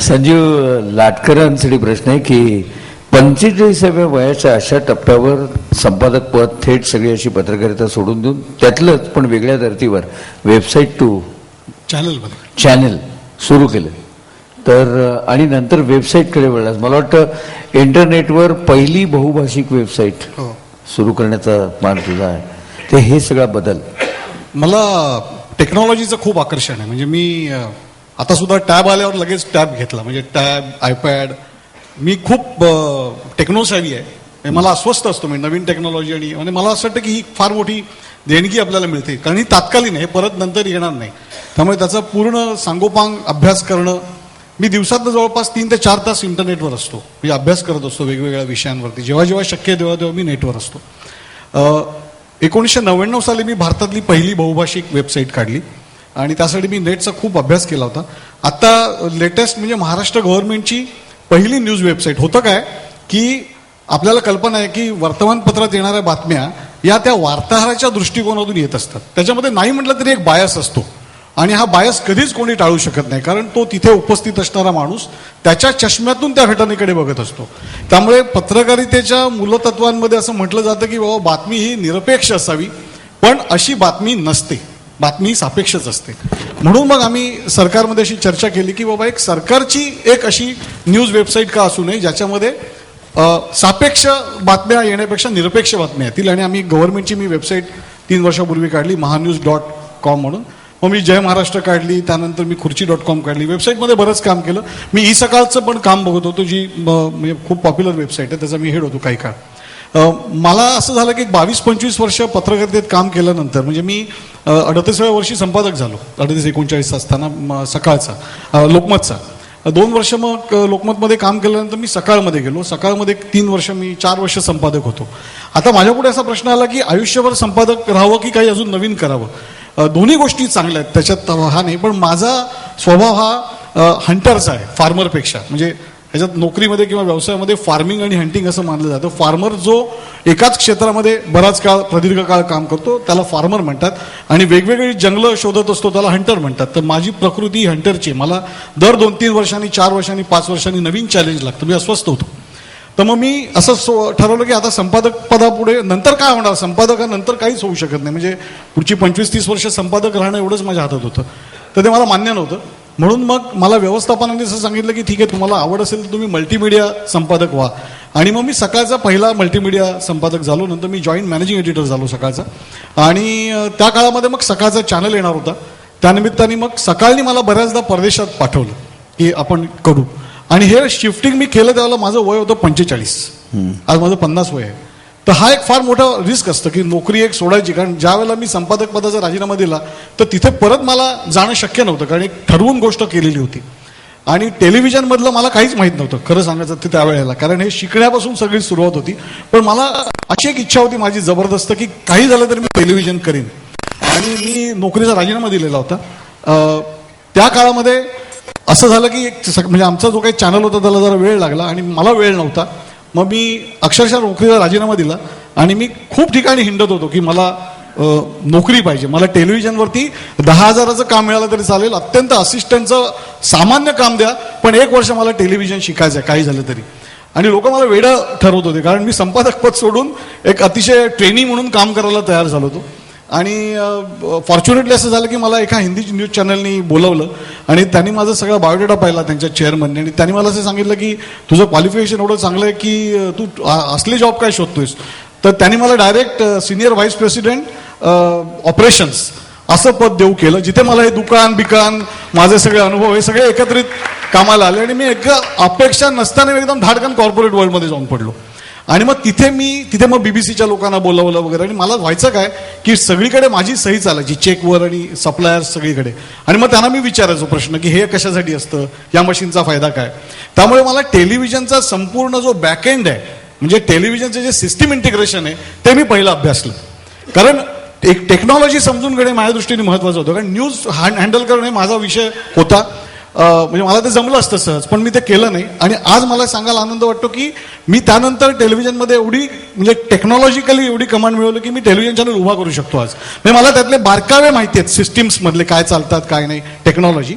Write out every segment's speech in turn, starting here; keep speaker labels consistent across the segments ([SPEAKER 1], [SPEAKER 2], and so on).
[SPEAKER 1] संजीव लाटकरांसाठी प्रश्न आहे की 45व्या वयाच्या अशा टप्प्यावर संपादक पद थेट सगळी अशी पत्रकारिता सोडून देऊन त्यातलंच पण वेगळ्या धर्तीवर वेबसाईट टू चॅनल सुरू केलं तर आणि नंतर वेबसाईटकडे वळलास. मला वाटतं इंटरनेटवर पहिली बहुभाषिक वेबसाईट सुरू करण्याचा मान तुझा आहे. ते हे सगळा बदल
[SPEAKER 2] मला टेक्नॉलॉजीचं खूप आकर्षण आहे. म्हणजे मी आता सुद्धा टॅब आल्यावर लगेच टॅब घेतला. म्हणजे टॅब, आयपॅड, मी खूप टेक्नोसॅव्ही आहे. मला अस्वस्थ असतो म्हणजे नवीन टेक्नॉलॉजी आणि मला असं वाटतं की ही फार मोठी देणगी आपल्याला मिळते कारण ही तात्कालीन आहे, हे परत नंतर येणार नाही. त्यामुळे त्याचा पूर्ण सांगोपांग अभ्यास करणं. मी दिवसातनं जवळपास 3 ते 4 तास इंटरनेटवर असतो. म्हणजे अभ्यास करत असतो वेगवेगळ्या विषयांवरती. जेव्हा जेव्हा शक्य आहे तेव्हा मी नेटवर असतो. 1999 साली मी भारतातली पहिली बहुभाषिक वेबसाईट काढली आणि त्यासाठी मी नेटचा खूप अभ्यास केला होता. आता लेटेस्ट म्हणजे महाराष्ट्र गव्हर्नमेंटची पहिली न्यूज वेबसाईट. होतं काय की आपल्याला कल्पना आहे की वर्तमानपत्रात येणाऱ्या बातम्या या त्या वार्ताहराच्या दृष्टिकोनातून येत असतात. त्याच्यामध्ये नाही म्हटलं तरी एक बायस असतो आणि हा बायस कधीच कोणी टाळू शकत नाही कारण तो तिथे उपस्थित असणारा माणूस त्याच्या चष्म्यातून त्या घटनेकडे बघत असतो. त्यामुळे पत्रकारितेच्या मूलतत्वांमध्ये असं म्हटलं जातं की बाबा बातमी ही निरपेक्ष असावी, पण अशी बातमी नसते. बातमी सापेक्षच असते. म्हणून मग आम्ही सरकारमध्ये अशी चर्चा केली की बाबा एक सरकारची एक अशी न्यूज वेबसाईट का असू नये ज्याच्यामध्ये सापेक्ष बातम्या येण्यापेक्षा निरपेक्ष बातम्या येतील. आणि आम्ही गव्हर्नमेंटची मी वेबसाईट 3 वर्षापूर्वी काढली, महान्यूज.com म्हणून. मग मी जय महाराष्ट्र काढली, त्यानंतर मी खुर्ची.com काढली. वेबसाईटमध्ये बरंच काम केलं. मी ई सकाळचं पण काम बघत होतो, जी म्हणजे खूप पॉप्युलर वेबसाईट आहे, त्याचा मी हेड होतो काही काळ. मला असं झालं की 22-25 वर्ष पत्रकारितेत काम केल्यानंतर म्हणजे मी 38व्या वर्षी संपादक झालो. 38-39 असताना सकाळचा लोकमतचा 2 वर्ष. मग लोकमतमध्ये काम केल्यानंतर मी सकाळमध्ये गेलो. सकाळमध्ये 3 वर्ष, मी 4 वर्ष संपादक होतो. आता माझ्यापुढे असा प्रश्न आला की आयुष्यभर संपादक राहावं की काही अजून नवीन करावं. दोन्ही गोष्टी चांगल्या आहेत, त्याच्यात हा नाही. पण माझा स्वभाव हा हंटरचा आहे फार्मरपेक्षा. म्हणजे ह्याच्यात नोकरीमध्ये किंवा व्यवसायामध्ये फार्मिंग आणि हंटिंग असं मानलं जातं. फार्मर जो एकाच क्षेत्रामध्ये बराच काळ प्रदीर्घ काळ काम करतो त्याला फार्मर म्हणतात आणि वेगवेगळी जंगलं शोधत असतो त्याला हंटर म्हणतात. तर माझी प्रकृती हंटरची. मला दर 2-3 वर्षांनी, 4 वर्षांनी, 5 वर्षांनी नवीन चॅलेंज लागतं. मी अस्वस्थ होतो. तर मग मी असं ठरवलं की आता संपादक पदापुढे नंतर काय होणार, संपादकानंतर काहीच होऊ शकत नाही. म्हणजे पुढची 25-30 वर्ष संपादक राहणं एवढंच माझ्या हातात होतं. तर ते मला मान्य नव्हतं. म्हणून मग मला व्यवस्थापनाने असं सांगितलं की ठीक आहे, तुम्हाला आवड असेल तर तुम्ही मल्टीमीडिया संपादक व्हा. आणि मग मी सकाळचा पहिला मल्टीमीडिया संपादक झालो. नंतर मी जॉईंट मॅनेजिंग एडिटर झालो सकाळचा. आणि त्या काळामध्ये मग सकाळचा चॅनल येणार होता. त्यानिमित्ताने मग सकाळनी मला बऱ्याचदा परदेशात पाठवलं की आपण करू. आणि हे शिफ्टिंग मी केलं त्यावेळेला माझं वय होतं 45. आज माझं 50 वय आहे. तर हा एक फार मोठा रिस्क असतं की नोकरी एक सोडायची. कारण ज्या वेळेला मी संपादक पदाचा राजीनामा दिला तर तिथे परत मला जाणं शक्य नव्हतं कारण एक ठरवून गोष्ट केलेली होती. आणि टेलिव्हिजनमधलं मला काहीच माहीत नव्हतं खरं सांगायचं ते त्यावेळेला, कारण हे शिकण्यापासून सगळी सुरुवात होती. पण मला अशी एक इच्छा होती माझी जबरदस्त की काही झालं तरी मी टेलिव्हिजन करीन. आणि मी नोकरीचा राजीनामा दिलेला होता. त्या काळामध्ये असं झालं की म्हणजे आमचा जो काही चॅनल होता त्याला जरा वेळ लागला आणि मला वेळ नव्हता. मग मी अक्षरशः नोकरीचा राजीनामा दिला आणि मी खूप ठिकाणी हिंडत होतो की मला नोकरी पाहिजे. मला टेलिव्हिजनवरती 10,000चं काम मिळालं तरी चालेल, अत्यंत असिस्टंटचं सामान्य काम द्या, पण 1 वर्ष मला टेलिव्हिजन शिकायचं आहे काही झालं तरी. आणि लोक मला वेडं ठरवत होते कारण मी संपादक पद सोडून एक अतिशय ट्रेनी म्हणून काम करायला तयार झालो होतो. आणि फॉर्च्युनेटली असं झालं की मला एका हिंदी न्यूज चॅनलनी बोलवलं आणि त्यांनी माझा सगळा बायोडेटा पाहिला त्यांच्या चेअरमनने. आणि त्यांनी मला असं सांगितलं की तुझं क्वालिफिकेशन एवढं चांगलं आहे की तू असले जॉब काय शोधतोयस. तर त्यांनी मला direct senior vice president operations असं पद देऊ केलं, जिथे मला हे दुकान माझे सगळे अनुभव हे सगळे एकत्रित कामाला आले. आणि मी एक अपेक्षा नसताना एकदम धाडकन कॉर्पोरेट वर्ल्डमध्ये जाऊन पडलो. आणि मग तिथे मग बीबीसीच्या लोकांना बोलावलं वगैरे. आणि मला व्हायचं काय की सगळीकडे माझी सही चालायची चेकवर आणि सप्लायर्स सगळीकडे. आणि मग त्यांना मी विचारायचो प्रश्न की हे कशासाठी असतं, या मशीनचा फायदा काय. त्यामुळे मला टेलिव्हिजनचा संपूर्ण जो बॅकएंड आहे म्हणजे टेलिव्हिजनचे जे सिस्टीम इंटिग्रेशन आहे ते मी पहिलं अभ्यासलं. कारण एक टेक्नॉलॉजी समजून घेणे माझ्या दृष्टीने महत्त्वाचं होतं. कारण न्यूज हँडल करणे माझा विषय होता. म्हणजे मला ते जमलं असतं सहज, पण मी ते केलं नाही. आणि आज मला सांगायला आनंद वाटतो की मी त्यानंतर टेलिव्हिजनमध्ये एवढी म्हणजे टेक्नॉलॉजिकली एवढी कमांड मिळवली की मी टेलिव्हिजन चॅनल उभा करू शकतो आज. म्हणजे मला त्यातले बारकावे माहिती आहेत, सिस्टीम्समधले काय चालतात काय नाही टेक्नॉलॉजी.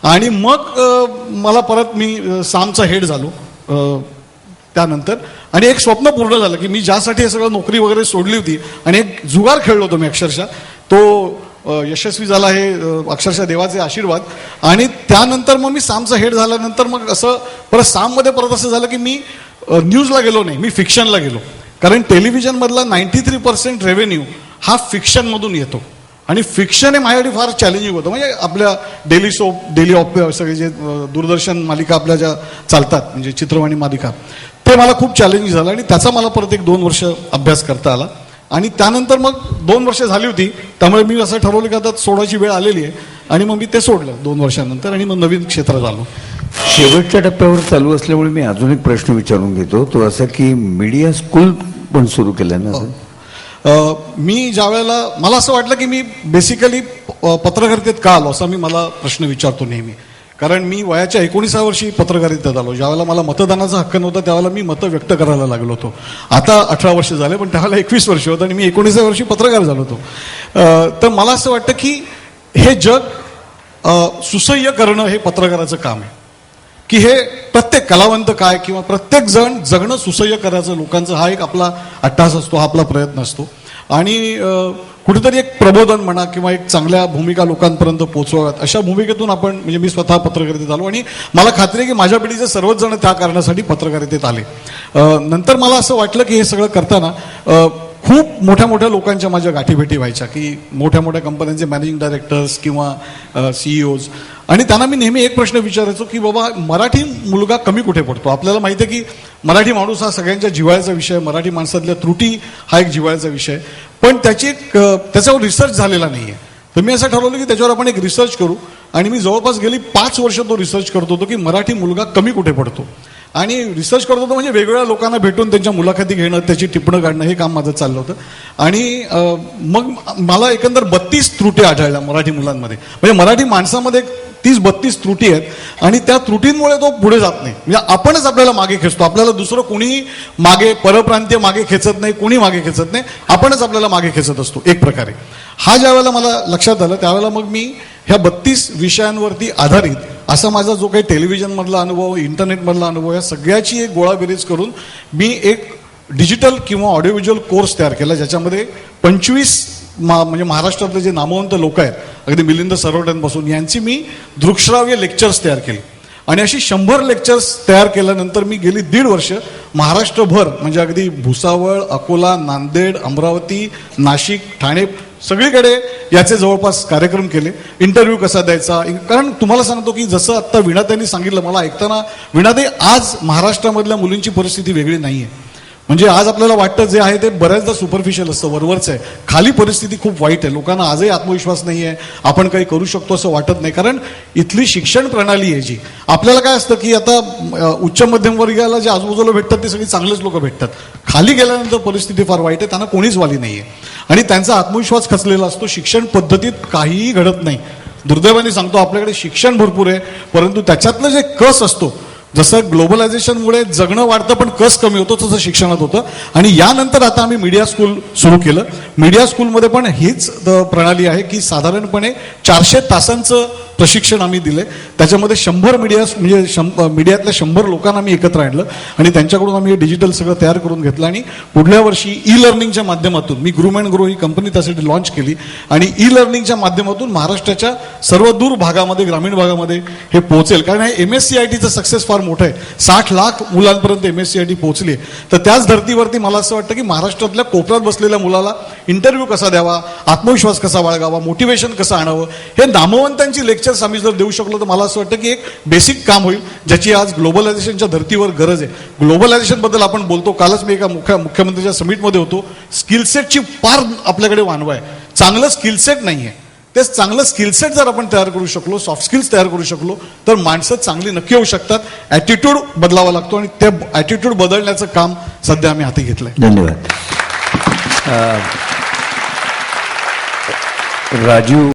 [SPEAKER 2] आणि मग मला परत मी सामचा हेड झालो त्यानंतर, आणि एक स्वप्न पूर्ण झालं की मी ज्यासाठी हे सगळं नोकरी वगैरे सोडली होती आणि एक जुगार खेळलो होतो मी अक्षरशः, तो यशस्वी झाला, हे अक्षरशः देवाचे आशीर्वाद. आणि त्यानंतर मग मी सामचा हेड झाल्यानंतर मग असं परत साममध्ये परत असं झालं की मी न्यूजला गेलो नाही, मी फिक्शनला गेलो. कारण टेलिव्हिजनमधला 93% रेव्हेन्यू हा फिक्शनमधून येतो, आणि फिक्शन हे माझ्यासाठी फार चॅलेंजिंग होतं. म्हणजे आपल्या डेली सोप, डेली ऑप सगळे जे दूरदर्शन मालिका आपल्या ज्या चालतात, म्हणजे चित्रवाणी मालिका, ते मला खूप चॅलेंजिंग झालं, आणि त्याचा मला परत एक 2 वर्ष अभ्यास करता आला. आणि त्यानंतर मग 2 वर्ष झाली होती, त्यामुळे मी असं ठरवलं की आता सोडायची वेळ आलेली आहे, आणि मग मी ते सोडलं 2 वर्षानंतर, आणि मग नवीन क्षेत्रात आलो.
[SPEAKER 1] शेवटच्या टप्प्यावर चालू असल्यामुळे मी अजून एक प्रश्न विचारून घेतो, तो असा की मीडिया स्कूल पण सुरू केलं ना?
[SPEAKER 2] मी ज्या वेळेला मला असं वाटलं की मी बेसिकली पत्रकारितेत का आलो, असा मी मला प्रश्न विचारतो नेहमी. कारण मी वयाच्या 19व्या वर्षी पत्रकारितेत आलो. ज्यावेळेला मला मतदानाचा हक्क नव्हता त्यावेळेला मी मतं व्यक्त करायला लागलो होतो. आता 18 वर्ष झाले, पण त्यावेळेला 21 वर्ष होतं, आणि मी 19व्या वर्षी पत्रकार झालो होतो. तर मला असं वाटतं की हे जग सुसह्य करणं हे पत्रकाराचं काम आहे, की हे प्रत्येक कलावंत काय किंवा प्रत्येक जण जगणं सुसह्य करायचं लोकांचं, हा एक आपला अट्टास असतो, हा आपला प्रयत्न असतो. आणि कुठेतरी एक प्रबोधन म्हणा किंवा एक चांगल्या भूमिका लोकांपर्यंत पोहोचवाव्यात, अशा भूमिकेतून आपण, म्हणजे मी स्वतः पत्रकारितेत आलो, आणि मला खात्री आहे की माझ्या पिढीचे सर्वच जण त्या कारणासाठी पत्रकारितेत आले. नंतर मला असं वाटलं की हे सगळं करताना खूप मोठ्या मोठ्या लोकांच्या माझ्या गाठीभेटी व्हायच्या, की मोठ्या मोठ्या कंपन्यांचे मॅनेजिंग डायरेक्टर्स किंवा CEOs, आणि त्यांना मी नेहमी एक प्रश्न विचारायचो की बाबा, मराठी मुलगा कमी कुठे पडतो? आपल्याला माहिती आहे की मराठी माणूस हा सगळ्यांच्या जिव्हाळ्याचा विषय, मराठी माणसातल्या त्रुटी हा एक जिव्हाळ्याचा विषय, पण त्याच्यावर रिसर्च झालेला नाही आहे. तर मी असं ठरवलं की त्याच्यावर आपण एक रिसर्च करू, आणि मी जवळपास गेली 5 वर्ष तो रिसर्च करत होतो की मराठी मुलगा कमी कुठे पडतो. आणि रिसर्च करत होतो म्हणजे वेगवेगळ्या लोकांना भेटून त्यांच्या मुलाखती घेणं, त्याची टिपणं काढणं, हे काम माझं चाललं होतं. आणि मग मला एकंदर 32 त्रुटी आढळल्या मराठी मुलांमध्ये. म्हणजे मराठी माणसामध्ये 30-32 त्रुटी आहेत, आणि त्या त्रुटींमुळे तो पुढे जात नाही. म्हणजे आपणच आपल्याला मागे खेचतो, आपल्याला दुसरं कोणी मागे, परप्रांतीय मागे खेचत नाही, कोणी मागे खेचत नाही, आपणच आपल्याला मागे खेचत असतो एक प्रकारे. हा ज्या वेळेला मला लक्षात आलं त्यावेळेला मग मी ह्या 32 विषयांवरती आधारित असा माझा जो काही टेलिव्हिजनमधला अनुभव, इंटरनेटमधला अनुभव, या सगळ्याची एक गोळाबेरीज करून मी एक डिजिटल किंवा ऑडिओ व्हिज्युअल कोर्स तयार केला, ज्याच्यामध्ये 25 म्हणजे महाराष्ट्रातले जे नामवंत लोक आहेत, अगदी मिलिंद सरवटेंपासून, यांची मी दृकश्राव्य लेक्चर्स तयार केली. आणि अशी 100 लेक्चर्स तयार केल्यानंतर मी गेली 1.5 वर्ष महाराष्ट्रभर, म्हणजे अगदी भुसावळ, अकोला, नांदेड, अमरावती, नाशिक, ठाणे, सगळीकडे याचे जवळपास कार्यक्रम केले. इंटरव्ह्यू कसा द्यायचा, कारण तुम्हाला सांगतो की जसं आत्ता वीणाताईंनी सांगितलं, मला ऐकताना वीणाताई, आज महाराष्ट्रामधल्या मुलींची परिस्थिती वेगळी नाही आहे. म्हणजे आज आपल्याला वाटतं जे आहे ते बऱ्याचदा सुपरफिशियल असतं, वरवरचं आहे. खाली परिस्थिती खूप वाईट आहे, लोकांना आजही आत्मविश्वास नाही आहे, आपण काही करू शकतो असं वाटत नाही. कारण इथली शिक्षण प्रणाली आहे जी, आपल्याला काय असतं की आता उच्च मध्यमवर्गीयाला जे आजूबाजूला भेटतात ते सगळी चांगलेच लोक भेटतात, खाली गेल्यानंतर परिस्थिती फार वाईट आहे, त्यांना कोणीच वाली नाही आहे, आणि त्यांचा आत्मविश्वास खचलेला असतो. शिक्षण पद्धतीत काहीही घडत नाही. दुर्दैवाने सांगतो, आपल्याकडे शिक्षण भरपूर आहे, परंतु त्याच्यातलं जे कस असतो, जसं ग्लोबलायझेशनमुळे जगणं वाढतं पण कस कमी होतो, तसं शिक्षणात होतं. आणि यानंतर आता आम्ही मीडिया स्कूल सुरू केलं. मीडिया स्कूलमध्ये पण हीच प्रणाली आहे की साधारणपणे 400 तासांचं प्रशिक्षण आम्ही दिले. त्याच्यामध्ये 100 मीडियातल्या 100 लोकांना आम्ही एकत्र आणलं, आणि त्यांच्याकडून आम्ही डिजिटल सगळं तयार करून घेतलं. आणि पुढल्या वर्षी ई-लर्निंगच्या माध्यमातून मी ग्रूम अँड ग्रो ही कंपनी त्यासाठी लॉन्च केली, आणि ई-लर्निंगच्या माध्यमातून महाराष्ट्राच्या सर्व दूर भागामध्ये, ग्रामीण भागामध्ये हे पोहोचेल. कारण हे MSCITचं सक्सेस फार मोठं आहे, 60 लाख मुलांपर्यंत MSCIT पोहोचली आहे. तर त्याच धर्तीवरती मला असं वाटतं की महाराष्ट्रातल्या कोपऱ्यात बसलेल्या मुलाला इंटरव्ह्यू कसा द्यावा, आत्मविश्वास कसा बाळगावा, मोटिवेशन कसं आणावं, हे नामवंतांची लेक्चर्स आम्ही जर देऊ शकलो तर मला असं वाटतं की एक बेसिक काम होईल, ज्याची आज ग्लोबलायझेशनच्या धर्तीवर गरज आहे. ग्लोबलायझेशन बद्दल आपण बोलतो, कालच मी एका मुख्यमंत्र्यांच्या समिटमध्ये होतो. स्किलसेटची फार आपल्याकडे वानवा आहे, चांगलं स्किलसेट नाही आहे. तेच चांगलं स्किलसेट जर आपण तयार करू शकलो, सॉफ्ट स्किल्स तयार करू शकलो, तर माणसं चांगली नक्की होऊ शकतात. ॲटिट्यूड बदलावा लागतो, आणि त्या ॲटिट्यूड बदलण्याचं काम सध्या आम्ही हाती घेतलंय.
[SPEAKER 1] धन्यवाद. राजीव